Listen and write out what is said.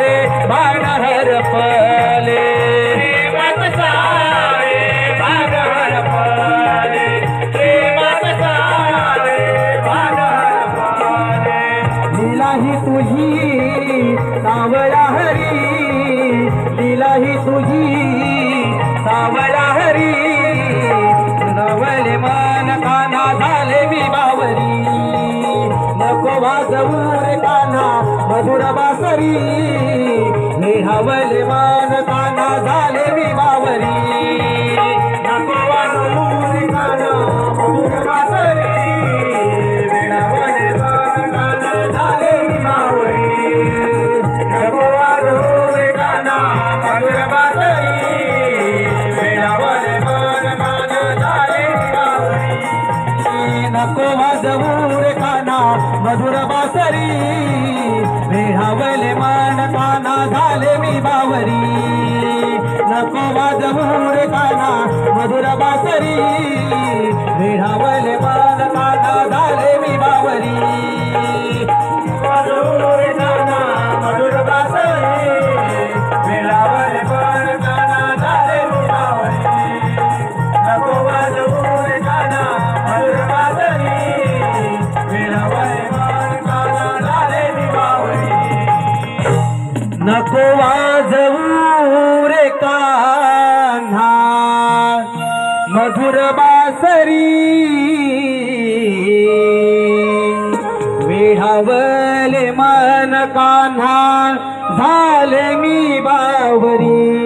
रे भान हरपले प्रेमात सारे भान हरपले प्रेमात सारे भान हरपले लीला ही तुझी सावळा हरी लीला ही तुझी सावळा हरी नवले मन काना झाले मी बावरी नको वाजवू रे काना मधुर बासरी निहावले मन काना झाले मी बावरी नको वाजवू रे काना मधुर बासरी निहावले मन काना झाले मी बावरी नको वाजवू रे काना मधुर बासरी निहावले मन काना झाले मी बावरी नको वाजवू रे काना मधुर बासरी भेहावले मन काना झाले मी बावरी नको वाजवू रे काना मधुर बासरी भेहावले मन काना झाले मी बावरी वाजवू रे काना मधुर बासरी भेहावले मन काना झाले मी बावरी नको वाजवू रे काना मधुर बासरी भेहावले मन काना झाले मी बावरी नको वाजवू रे कान्हा मधुर बासरी वेढावले मन कान्हा झाले मी बावरी